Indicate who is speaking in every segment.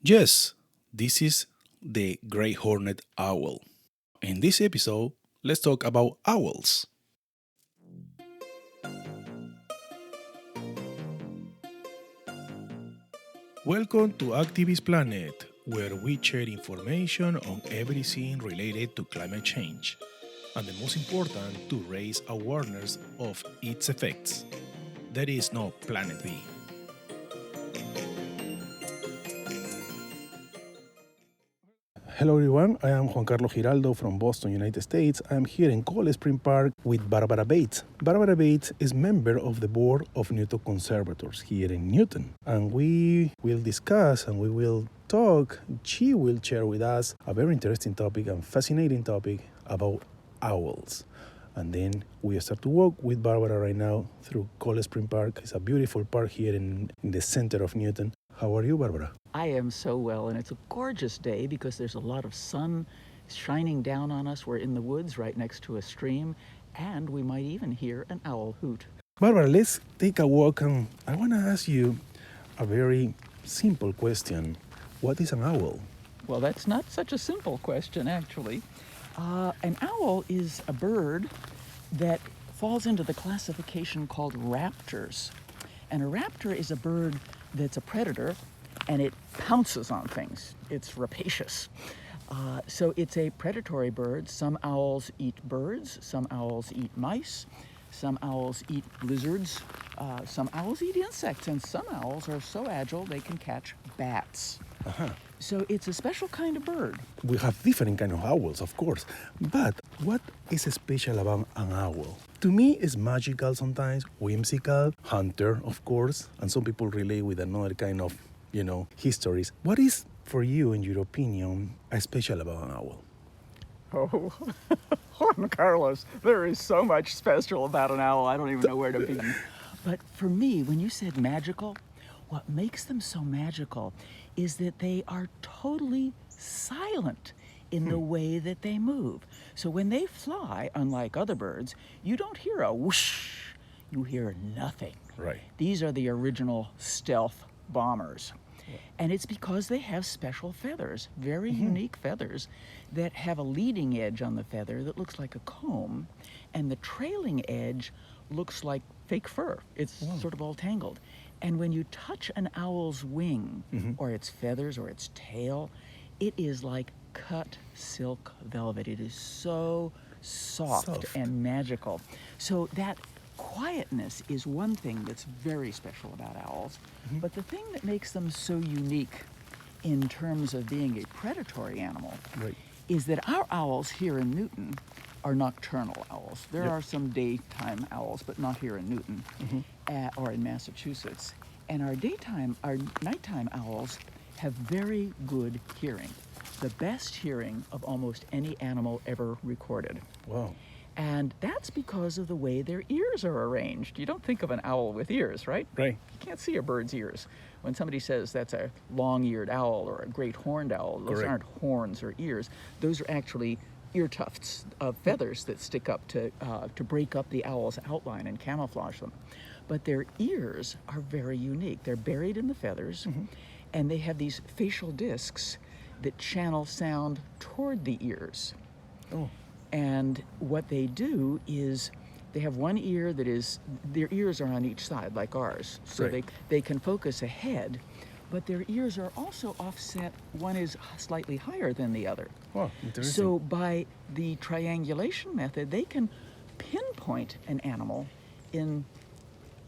Speaker 1: Yes, this is the great horned owl. In this episode, let's talk about owls. Welcome to Activist Planet, where we share information on everything related to climate change, and the most important, to raise awareness of its effects. There is no Planet B. Hello everyone, I am Juan Carlos Giraldo from Boston, United States. I am here in Cold Spring Park with Barbara Bates. Barbara Bates is member of the board of Newton Conservators here in Newton. And we will discuss and we will talk, she will share with us a very interesting topic and fascinating topic about owls. And then we start to walk with Barbara right now through Cold Spring Park. It's a beautiful park here in the center of Newton. How are you, Barbara?
Speaker 2: I am so well, and it's a gorgeous day because there's a lot of sun shining down on us. We're in the woods right next to a stream, and we might even hear an owl hoot.
Speaker 1: Barbara, let's take a walk, and I want to ask you a very simple question. What is an owl?
Speaker 2: Well, that's not such a simple question, actually. An owl is a bird that falls into the classification called raptors. And a raptor is a bird that's a predator, and it pounces on things. It's rapacious. So it's a predatory bird. Some owls eat birds, some owls eat mice, some owls eat lizards, some owls eat insects, and some owls are so agile they can catch bats.
Speaker 1: Uh-huh.
Speaker 2: So it's a special kind of bird.
Speaker 1: We have different kind of owls, of course. But what is special about an owl? To me, it's magical sometimes, whimsical, hunter, of course, and some people relate with another kind of, histories. What is, for you, in your opinion, special about an owl?
Speaker 2: Oh, Juan Carlos, there is so much special about an owl, I don't even know where to begin. But for me, when you said magical, what makes them so magical is that they are totally silent in the way that they move. So when they fly, unlike other birds, you don't hear a whoosh, you hear nothing.
Speaker 1: Right.
Speaker 2: These are the original stealth bombers. And it's because they have special feathers, very unique feathers, that have a leading edge on the feather that looks like a comb, and the trailing edge looks like fake fur. It's sort of all tangled. And when you touch an owl's wing, or its feathers, or its tail, it is like cut silk velvet. It is so soft and magical. So that quietness is one thing that's very special about owls. But the thing that makes them so unique in terms of being a predatory animal is that our owls here in Newton are nocturnal owls. There are some daytime owls, but not here in Newton or in Massachusetts. And our nighttime owls have very good hearing, the best hearing of almost any animal ever recorded.
Speaker 1: Wow.
Speaker 2: And that's because of the way their ears are arranged. You don't think of an owl with ears, right?
Speaker 1: Right.
Speaker 2: You can't see a bird's ears. When somebody says that's a long-eared owl or a great horned owl, those aren't horns or ears. Those are actually ear tufts of feathers that stick up to break up the owl's outline and camouflage them. But their ears are very unique. They're buried in the feathers, and they have these facial discs that channel sound toward the ears.
Speaker 1: Oh.
Speaker 2: And what they do is they have one ear that is, their ears are on each side like ours. So they can focus ahead, but their ears are also offset. One is slightly higher than the other.
Speaker 1: Wow, interesting.
Speaker 2: So by the triangulation method, they can pinpoint an animal in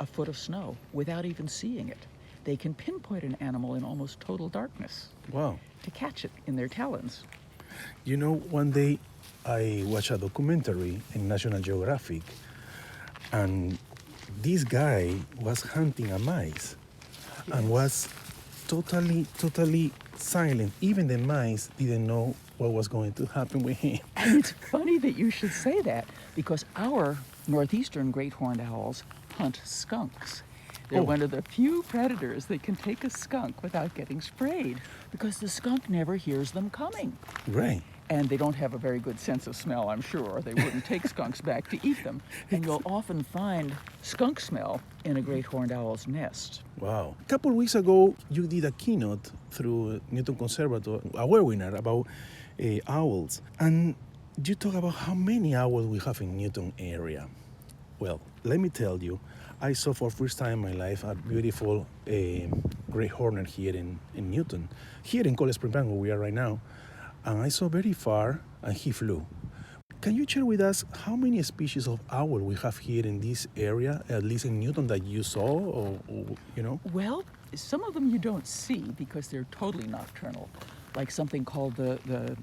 Speaker 2: a foot of snow without even seeing it. They can pinpoint an animal in almost total darkness.
Speaker 1: Wow.
Speaker 2: To catch it in their talons.
Speaker 1: One day I watched a documentary in National Geographic, and this guy was hunting a mice and was totally silent. Even the mice didn't know what was going to happen with him.
Speaker 2: And it's funny that you should say that, because our northeastern great horned owls hunt skunks. They're one of the few predators that can take a skunk without getting sprayed, because the skunk never hears them coming.
Speaker 1: Right.
Speaker 2: And they don't have a very good sense of smell, I'm sure, or they wouldn't take skunks back to eat them. And you'll often find skunk smell in a great horned owl's nest.
Speaker 1: Wow. A couple of weeks ago, you did a keynote through Newton Conservator, a webinar about owls. And you talk about how many owls we have in Newton area. Well, let me tell you, I saw for the first time in my life a beautiful great hornet here in Newton, here in Cold Spring Park, where we are right now. And I saw very far, and he flew. Can you share with us how many species of owl we have here in this area, at least in Newton, that you saw, or you know?
Speaker 2: Well, some of them you don't see because they're totally nocturnal, like something called the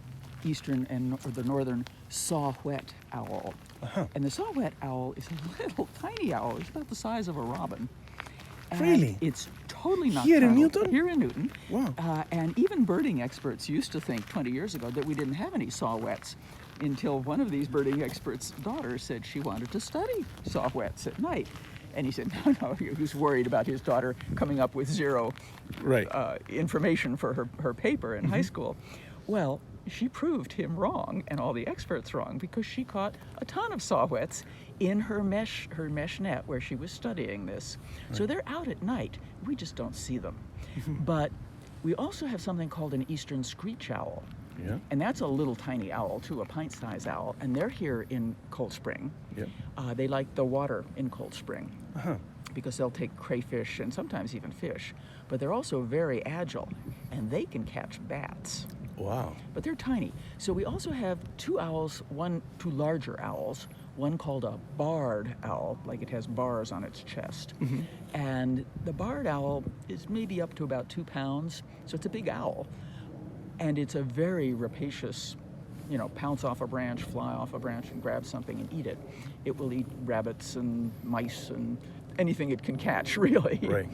Speaker 2: eastern or the northern saw-whet owl.
Speaker 1: Uh-huh.
Speaker 2: And the saw-whet owl is a little tiny owl. It's about the size of a robin. And
Speaker 1: Really?
Speaker 2: It's totally nocturnal.
Speaker 1: Here in Newton?
Speaker 2: Here in Newton.
Speaker 1: Wow.
Speaker 2: And even birding experts used to think 20 years ago that we didn't have any saw-whets until one of these birding experts' daughters said she wanted to study saw-whets at night. And he said, no, he was worried about his daughter coming up with zero information for her paper in high school. Well, she proved him wrong and all the experts wrong because she caught a ton of saw-whets in her mesh net where she was studying this. Right. So they're out at night. We just don't see them. But we also have something called an eastern screech owl.
Speaker 1: Yeah.
Speaker 2: And that's a little tiny owl too, a pint-sized owl. And they're here in Cold Spring.
Speaker 1: Yeah.
Speaker 2: They like the water in Cold Spring.
Speaker 1: Uh-huh.
Speaker 2: Because they'll take crayfish and sometimes even fish. But they're also very agile and they can catch bats.
Speaker 1: Wow.
Speaker 2: But they're tiny. So we also have two larger owls, one called a barred owl, like it has bars on its chest. And the barred owl is maybe up to about 2 pounds, so it's a big owl. And it's a very rapacious, pounce off a branch, fly off a branch and grab something and eat it. It will eat rabbits and mice and anything it can catch, really.
Speaker 1: Right.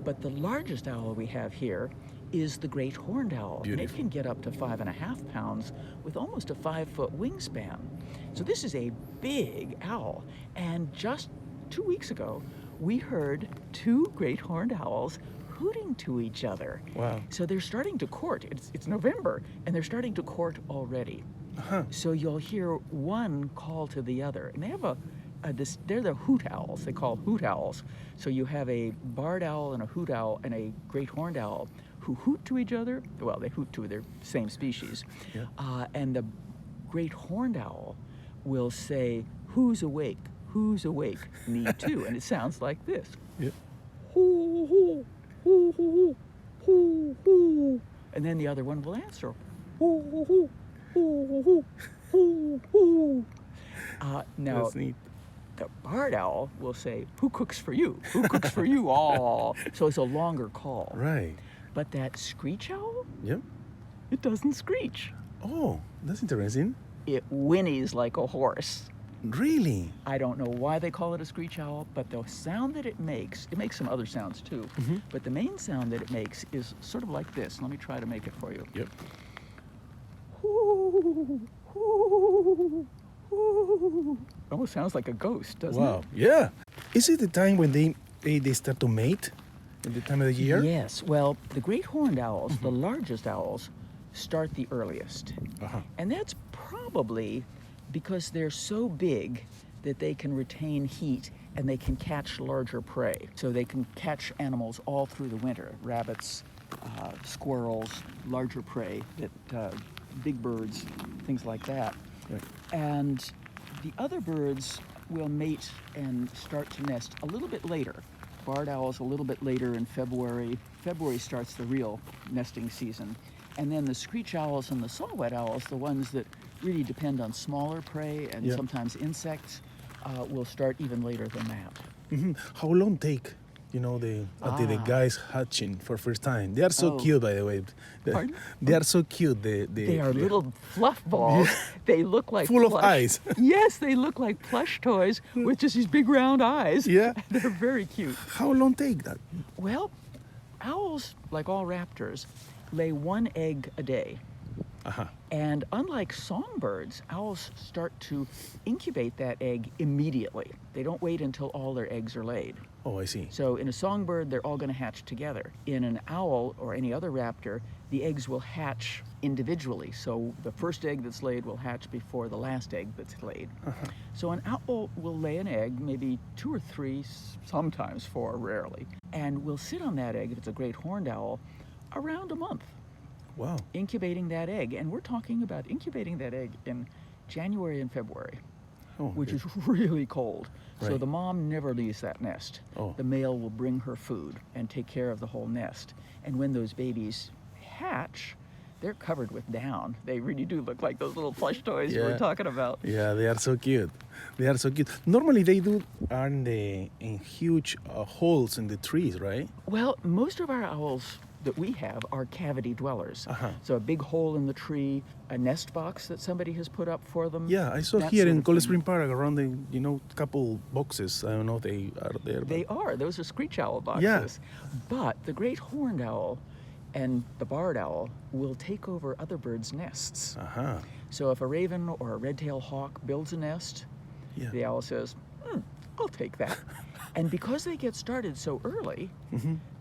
Speaker 2: But the largest owl we have here is the great horned owl.
Speaker 1: Beautiful.
Speaker 2: And it can get up to 5.5 pounds with almost a 5-foot wingspan. So this is a big owl. And just 2 weeks ago, we heard 2 great horned owls hooting to each other.
Speaker 1: Wow.
Speaker 2: So they're starting to court. It's November, and they're starting to court already.
Speaker 1: Uh-huh.
Speaker 2: So you'll hear one call to the other. And they have they're the hoot owls. They call hoot owls. So you have a barred owl and a hoot owl and a great horned owl who hoot to each other. Well, they hoot to their same species. Yeah. And the great horned owl will say, "Who's awake? Who's awake? Me too." And it sounds like this.
Speaker 1: Yeah.
Speaker 2: Hoo, hoo, hoo, hoo, hoo, hoo. And then the other one will answer. Hoo, hoo, hoo, hoo, hoo, hoo, hoo. Now,
Speaker 1: that's neat.
Speaker 2: The barred owl will say, "Who cooks for you? Who cooks for you all?" So it's a longer call.
Speaker 1: Right.
Speaker 2: But that screech owl,
Speaker 1: Yep.
Speaker 2: it doesn't screech.
Speaker 1: Oh, that's interesting.
Speaker 2: It whinnies like a horse.
Speaker 1: Really?
Speaker 2: I don't know why they call it a screech owl, but the sound that it makes some other sounds too. But the main sound that it makes is sort of like this. Let me try to make it for you.
Speaker 1: Yep.
Speaker 2: Hoo, hoo, hoo. Almost sounds like a ghost, doesn't
Speaker 1: Wow.
Speaker 2: it?
Speaker 1: Yeah. Is it the time when they start to mate? At the time of the year?
Speaker 2: Yes. Well, the great horned owls, the largest owls, start the earliest.
Speaker 1: Uh-huh.
Speaker 2: And that's probably because they're so big that they can retain heat and they can catch larger prey. So they can catch animals all through the winter, rabbits, squirrels, larger prey, big birds, things like that.
Speaker 1: Right.
Speaker 2: And the other birds will mate and start to nest a little bit later. Barred owls a little bit later in February. February starts the real nesting season. And then the screech owls and the saw-whet owls, the ones that really depend on smaller prey and sometimes insects, will start even later than that.
Speaker 1: How long take, until the guys hatching for first time? They are so cute, by the way.
Speaker 2: Pardon?
Speaker 1: They are so cute.
Speaker 2: They are little fluff balls. They look like
Speaker 1: full
Speaker 2: plush.
Speaker 1: of eyes.
Speaker 2: Yes, they look like plush toys with just these big round eyes.
Speaker 1: Yeah.
Speaker 2: They're very cute.
Speaker 1: How long take that?
Speaker 2: Well, owls, like all raptors, lay 1 egg a day.
Speaker 1: Uh-huh.
Speaker 2: And unlike songbirds, owls start to incubate that egg immediately. They don't wait until all their eggs are laid.
Speaker 1: Oh, I see.
Speaker 2: So in a songbird, they're all going to hatch together. In an owl or any other raptor, the eggs will hatch individually. So the first egg that's laid will hatch before the last egg that's laid. So an owl will lay an egg, maybe 2 or 3, sometimes 4, rarely, and will sit on that egg, if it's a great horned owl, around a month.
Speaker 1: Wow.
Speaker 2: Incubating that egg. And we're talking about incubating that egg in January and February, which is really cold. So
Speaker 1: Right.
Speaker 2: the mom never leaves that nest.
Speaker 1: Oh.
Speaker 2: The male will bring her food and take care of the whole nest. And when those babies hatch, they're covered with down. They really do look like those little plush toys you were talking about.
Speaker 1: Yeah, they are so cute. They are so cute. Normally they are in huge holes in the trees, right?
Speaker 2: Well, most of our owls that we have are cavity dwellers. So a big hole in the tree, a nest box that somebody has put up for them.
Speaker 1: Yeah, I saw
Speaker 2: that
Speaker 1: here
Speaker 2: sort
Speaker 1: in
Speaker 2: of
Speaker 1: Cold
Speaker 2: thing.
Speaker 1: Spring Park around the, couple boxes. I don't know if they are there.
Speaker 2: They are. Those are Screech Owl boxes.
Speaker 1: Yeah.
Speaker 2: But the great horned owl and the barred owl will take over other birds' nests. So if a raven or a red-tailed hawk builds a nest, the owl says, I'll take that. And because they get started so early,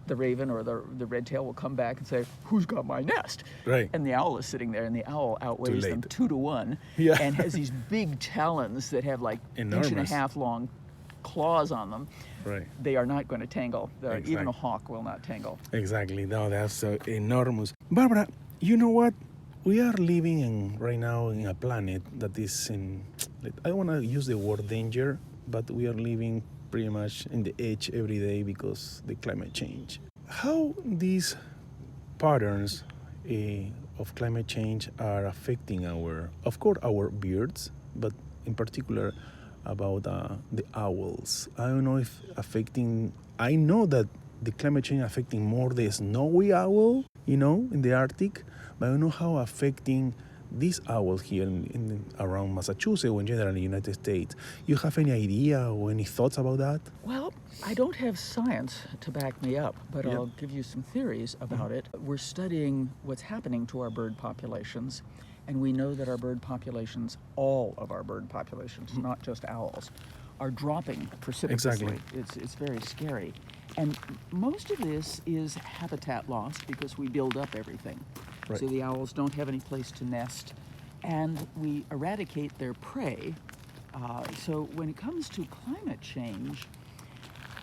Speaker 2: the raven or the red-tail will come back and say, who's got my nest?
Speaker 1: Right.
Speaker 2: And the owl is sitting there, and the owl outweighs them
Speaker 1: late.
Speaker 2: 2 to 1
Speaker 1: Yeah.
Speaker 2: and has these big talons that have like
Speaker 1: Enormous.
Speaker 2: 1.5 long claws on them.
Speaker 1: Right.
Speaker 2: They are not going to tangle. Even a
Speaker 1: Exactly.
Speaker 2: hawk will not tangle.
Speaker 1: Exactly. No, that's so enormous. Barbara, you know what? We are living right now in a planet that is in, I don't want to use the word danger, but we are living pretty much in the edge every day because the climate change. How these patterns of climate change are affecting of course, our birds, but in particular about the owls. I don't know if I know that the climate change affecting more the snowy owl, in the Arctic, but I don't know how affecting these owls here around Massachusetts or in general in the United States. You have any idea or any thoughts about that?
Speaker 2: Well, I don't have science to back me up, but I'll give you some theories about it. We're studying what's happening to our bird populations, and we know that our bird populations, all of our bird populations, not just owls, are dropping precipitously.
Speaker 1: Exactly.
Speaker 2: It's very scary. And most of this is habitat loss because we build up everything.
Speaker 1: Right.
Speaker 2: So the owls don't have any place to nest, and we eradicate their prey. So when it comes to climate change,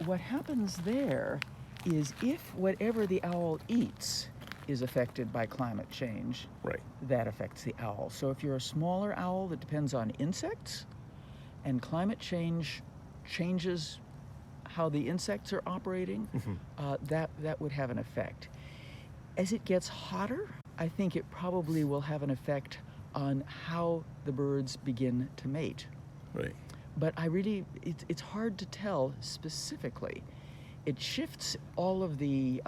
Speaker 2: what happens there is if whatever the owl eats is affected by climate change,
Speaker 1: Right.
Speaker 2: that affects the owl. So if you're a smaller owl that depends on insects, and climate change changes how the insects are operating, that would have an effect. As it gets hotter, I think it probably will have an effect on how the birds begin to mate.
Speaker 1: Right.
Speaker 2: But it's hard to tell specifically. It shifts all of the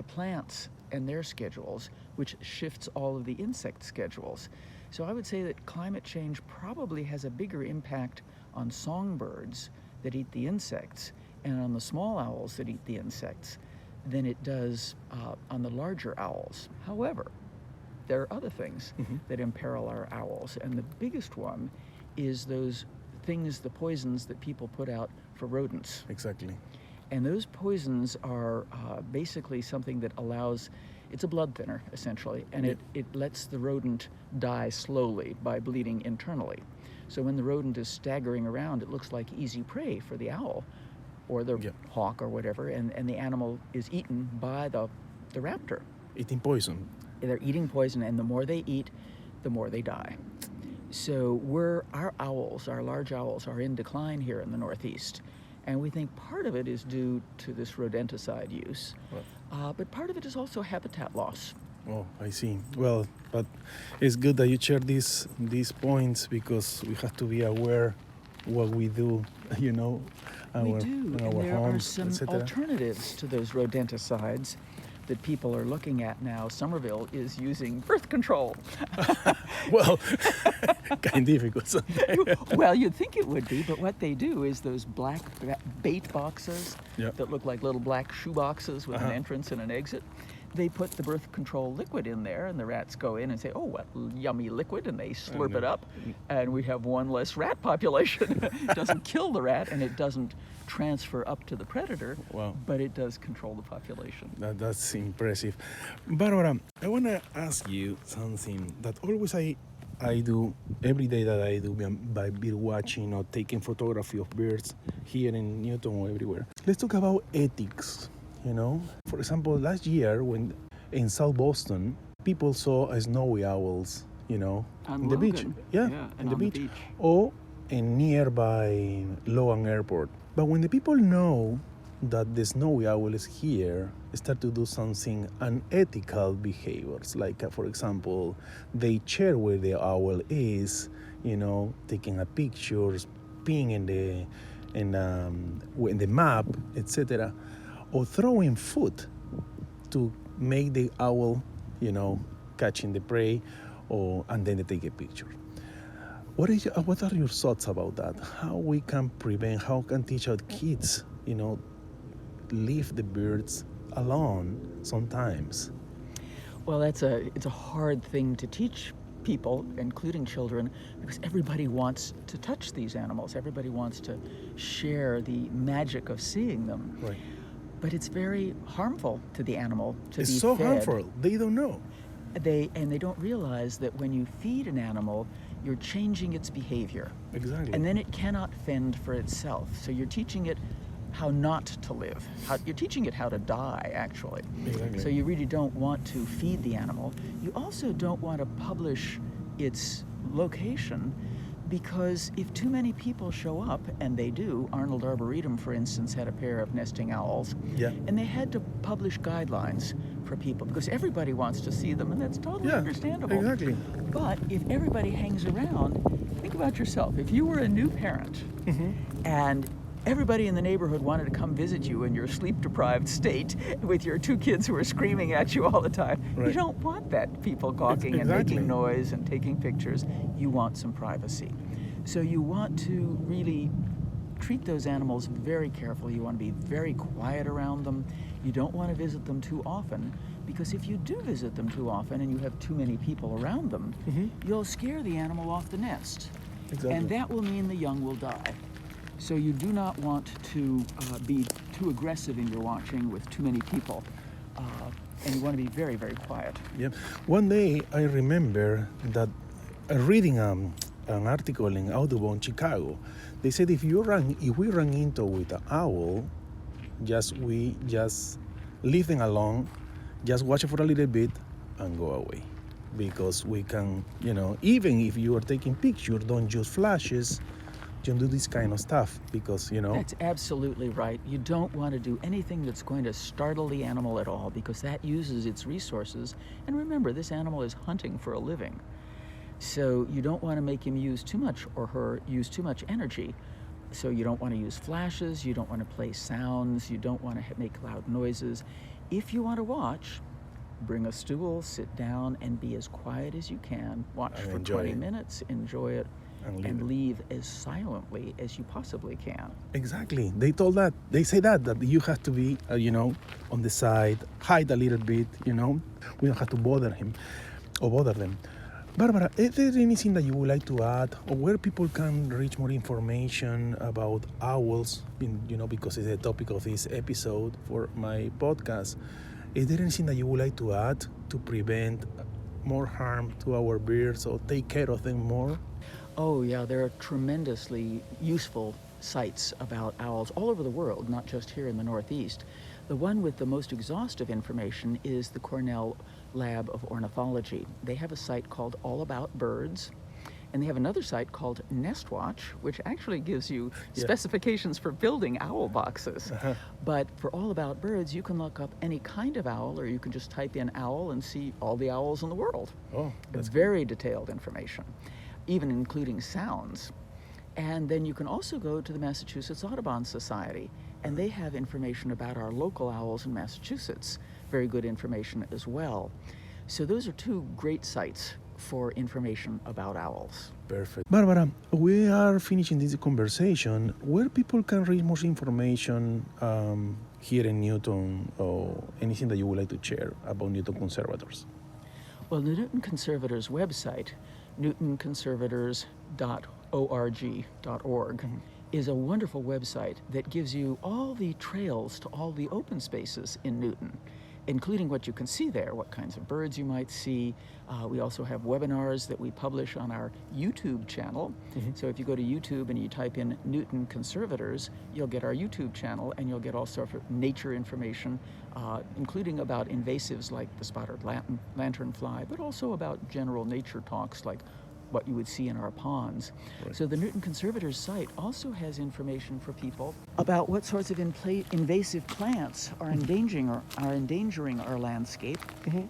Speaker 2: plants and their schedules, which shifts all of the insect schedules. So I would say that climate change probably has a bigger impact on songbirds that eat the insects and on the small owls that eat the insects than it does on the larger owls. However, there are other things that imperil our owls, and the biggest one is those things, the poisons that people put out for rodents.
Speaker 1: Exactly.
Speaker 2: And those poisons are basically something that it's a blood thinner, essentially, and it lets the rodent die slowly by bleeding internally. So when the rodent is staggering around, it looks like easy prey for the owl or the hawk or whatever, and the animal is eaten by the raptor.
Speaker 1: Eating poison.
Speaker 2: They're eating poison, and the more they eat, the more they die. So our large owls are in decline here in the Northeast. And we think part of it is due to this rodenticide use, but part of it is also habitat loss.
Speaker 1: Oh, I see. Well, but it's good that you share these points because we have to be aware what we do,
Speaker 2: We do,
Speaker 1: in our
Speaker 2: and there
Speaker 1: homes,
Speaker 2: are some
Speaker 1: etc.
Speaker 2: alternatives to those rodenticides that people are looking at now. Somerville is using birth control.
Speaker 1: Well, kind of difficult sometimes.
Speaker 2: Well, you'd think it would be, but what they do is those black bait boxes that look like little black shoe boxes with an entrance and an exit, they put the birth control liquid in there, and the rats go in and say, "Oh, what yummy liquid," and they slurp it up, and we have one less rat population. It doesn't kill the rat, and it doesn't transfer up to the predator,
Speaker 1: Wow.
Speaker 2: but it does control the population.
Speaker 1: That's impressive. Barbara, I want to ask you something that always I do every day that I do by bird watching or taking photography of birds here in Newton or everywhere. Let's talk about ethics, you know. For example, last year when in South Boston, people saw snowy owls, you know,
Speaker 2: On
Speaker 1: on the beach.
Speaker 2: Logan.
Speaker 1: Yeah,
Speaker 2: and
Speaker 1: on the
Speaker 2: on
Speaker 1: beach. Or in nearby Logan Airport. But when the people know that the snowy owl is here, start to do something unethical behaviors, like for example, they share where the owl is, you know, taking a pictures, peeing in the map, etc., or throwing food to make the owl, you know, catching the prey, and then they take a picture. What are your thoughts about that? How we can prevent? How can teach our kids, you know, leave the birds alone sometimes?
Speaker 2: Well, it's a hard thing to teach people, including children, because everybody wants to touch these animals. Everybody wants to share the magic of seeing them.
Speaker 1: Right.
Speaker 2: But it's very harmful to the animal to be
Speaker 1: It's so
Speaker 2: fed.
Speaker 1: harmful. They don't know.
Speaker 2: They don't realize that when you feed an animal, you're changing its behavior.
Speaker 1: Exactly.
Speaker 2: And then it cannot fend for itself. So you're teaching it how not to live. You're teaching it how to die, actually.
Speaker 1: Exactly.
Speaker 2: So you really don't want to feed the animal. You also don't want to publish its location, because if too many people show up, and they do, Arnold Arboretum, for instance, had a pair of nesting owls,
Speaker 1: Yeah.
Speaker 2: and they had to publish guidelines for people, because everybody wants to see them, and that's totally understandable.
Speaker 1: Exactly.
Speaker 2: But if everybody hangs around, think about yourself. If you were a new parent, and everybody in the neighborhood wanted to come visit you in your sleep-deprived state with your two kids who are screaming at you all the time,
Speaker 1: Right.
Speaker 2: you don't want that, people gawking and
Speaker 1: Exactly.
Speaker 2: making noise and taking pictures. You want some privacy. So you want to really treat those animals very carefully. You want to be very quiet around them. You don't want to visit them too often, because if you do visit them too often and you have too many people around them, you'll scare the animal off the nest.
Speaker 1: Exactly.
Speaker 2: And that will mean the young will die. So you do not want to be too aggressive in your watching with too many people. And you want to be very, very quiet.
Speaker 1: Yeah. One day I remember that reading an article in Audubon, Chicago. They said if we run into with an owl, we just leave them alone, just watch it for a little bit and go away. Because we can, you know, even if you are taking pictures, don't use flashes, don't do this kind of stuff, because, you know.
Speaker 2: That's absolutely right. You don't want to do anything that's going to startle the animal at all, because that uses its resources. And remember, this animal is hunting for a living. So you don't want to make him use too much, or her use too much energy. So you don't want to use flashes, you don't want to play sounds, you don't want to make loud noises. If you want to watch, bring a stool, sit down, and be as quiet as you can. Watch
Speaker 1: And
Speaker 2: for
Speaker 1: enjoy
Speaker 2: 20
Speaker 1: it.
Speaker 2: minutes, enjoy it, and leave as silently as you possibly can.
Speaker 1: Exactly. They say that you have to be, you know, on the side, hide a little bit, you know. We don't have to bother him or bother them. Barbara, is there anything that you would like to add, or where people can reach more information about owls, you know, because it's the topic of this episode for my podcast? Is there anything that you would like to add to prevent more harm to our birds or take care of them more?
Speaker 2: Oh yeah, there are tremendously useful sites about owls all over the world, not just here in the Northeast. The one with the most exhaustive information is the Cornell Lab of Ornithology. They have a site called All About Birds, and they have another site called Nest Watch, which actually gives you specifications for building owl boxes. But for All About Birds, you can look up any kind of owl, or you can just type in owl and see all the owls in the world.
Speaker 1: Oh, that's
Speaker 2: very detailed information, even including sounds. And then you can also go to the Massachusetts Audubon Society, and they have information about our local owls in Massachusetts. Very good information as well. So those are two great sites for information about owls.
Speaker 1: perfect. Barbara, we are finishing this conversation. Where people can read more information here in Newton, or anything that you would like to share about Newton Conservators?
Speaker 2: Well, the Newton Conservators website, newtonconservators.org, is a wonderful website that gives you all the trails to all the open spaces in Newton, including what you can see there, what kinds of birds you might see. We also have webinars that we publish on our YouTube channel. So if you go to YouTube and you type in Newton Conservators, you'll get our YouTube channel, and you'll get all sorts of nature information, including about invasives like the spotted lanternfly, but also about general nature talks like what you would see in our ponds.
Speaker 1: Right.
Speaker 2: So the Newton Conservators site also has information for people about what sorts of invasive plants are endangering our landscape,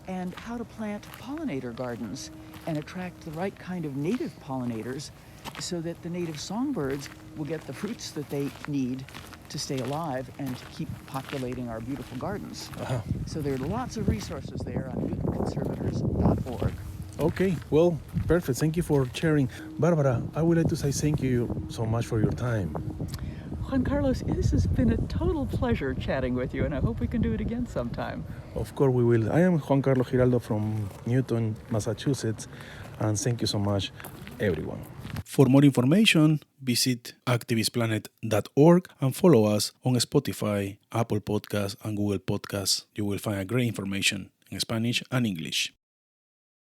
Speaker 2: and how to plant pollinator gardens and attract the right kind of native pollinators so that the native songbirds will get the fruits that they need to stay alive and to keep populating our beautiful gardens. So there are lots of resources there on newtonconservators.org.
Speaker 1: Okay, well, perfect. Thank you for sharing. Barbara, I would like to say thank you so much for your time.
Speaker 2: Juan Carlos, this has been a total pleasure chatting with you, and I hope we can do it again sometime.
Speaker 1: Of course we will. I am Juan Carlos Giraldo from Newton, Massachusetts, and thank you so much, everyone. For more information, visit activistplanet.org and follow us on Spotify, Apple Podcasts, and Google Podcasts. You will find great information in Spanish and English.